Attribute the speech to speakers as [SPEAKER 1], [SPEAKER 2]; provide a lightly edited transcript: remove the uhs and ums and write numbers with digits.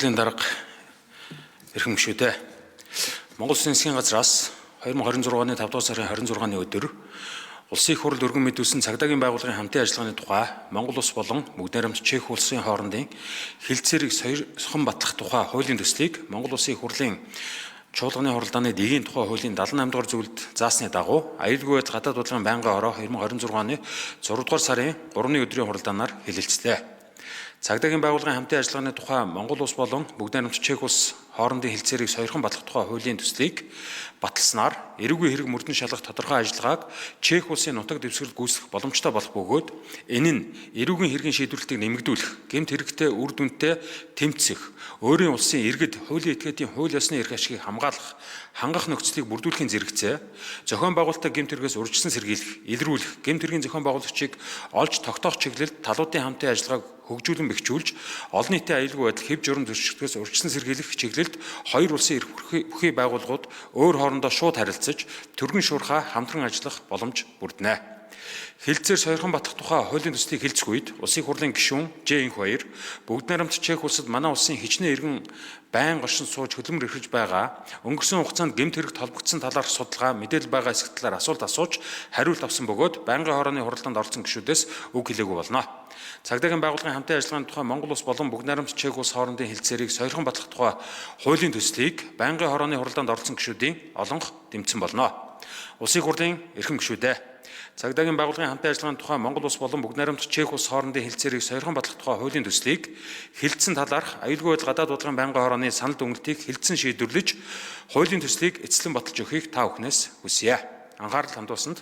[SPEAKER 1] Дарга эрхэм гишүүдээ Монгол Улсын засгийн газраас 2026 оны 5 дугаар сарын 26-ны өдөр Улсын их хурлд өргөн мэдүүлсэн цагдаагийн байгууллагын хамтын ажиллагааны тухай Монгол Улс болон Бүгд найрамд Чех улсын хоорондын хилцээрийг сойрхон батлах тухай хуулийн төслийг Монгол Улсын их хурлын чуулганы хуралдааны дэгийн тухай хуулийн 78 дугаар зүйлд заасны дагуу аюулгүй байдал гадаад бодлогын байнгын хороо 2026 оны 6 дугаар сарын 3-ны өдрийн хуралдаанаар хэлэлцлээ. Цагдаагийн байгууллагын хамтын ажиллагааны тухай Монгол Улс болон Бүгд найрамд Чех улс хоорондын хилцээрийг сойрхон батлах тухай хуулийн төслийг баталснаар эрүүгийн хэрэг мөрдөн шалгах тодорхой ажиллагааг Чех улсын нутаг дэвсгэрт гүйцэтгэх боломжтой болох бөгөөд энэ нь эрүүгийн хэргийн шийдвэрлэлтийг нэмэгдүүлэх, гэмт хэрэгтээ үр дүнтэй тэмцэх, өөрийн улсын иргэд хуулийн этгээдийн хууль ёсны эрх ашигыг хамгаалах, хангах нөхцөлийг бүрдүүлэхийн зэрэгцээ зохион байгуулалтаа гэмт хэрэгээс урьдчилан сэргийлэх, илрүүлэх, гэмт хэргийн зохион байгуулагчийг олж тогтоох чиглэлд талуудын хамтын ажиллагааг хөгжүүлэн бэхжүүлж олон нийтийн аюулгүй байдал хэв журам зөрчигдөхөөс урьдчилан сэргийлэх чиглэлд хоёр улсын эрх бүхий байгууллагууд өөр хоорондоо шууд харилцаж түргэн шуурхай хамтран ажиллах боломж бүрднэ. Хилцээр сойрхон батлах тухай хуулийн төслийг хэлцэх үед Улсын хурлын гишүүн Ж.Инх баяр Бүгд найрамд Чех улсад манай улсын хичнээн иргэн байн оршин сууж хөдөлмөр эрхэж байгаа өнгөрсөн хугацаанд гэмт хэрэгт холбогдсон талаарх судалгаа мэдээлэл байгаа эсэх талаар асуулт асууж хариулт авсан бөгөөд байнгын хорооны хуралдаанд оролцсон гишүүдээс үг хэлээгүй болно. Цагдаагийн байгууллагын хамтын ажиллагааны тухай Монгол Улс болон Бүгд найрамд Чех улс хоорондын хилцээрийг сойрхон батлах тухай хуулийн төслийг байнгын хорооны хуралдаанд оролцсон гишүүдийн олонх дэмжсэн болно. Улсын хурлын эрхэм гишүүдээ Цагдаагийн байгууллагын хамтын ажиллагааны тухай Монгол Улс болон Бүгд найрамд Чех улс хоорондын хилцээрийг сойрхон батлах тухай хуулийн төслийг хэлэлцсэн талаарх аюулгүй байдал гадаад бодлогын байнгын хорооны санал дүгнэлтийг хэлэлцэн шийдвэрлэж хуулийн төслийг эцэслэн баталж өгөхийг та бүхнээс хүсье. Анхаарал хандуулсанд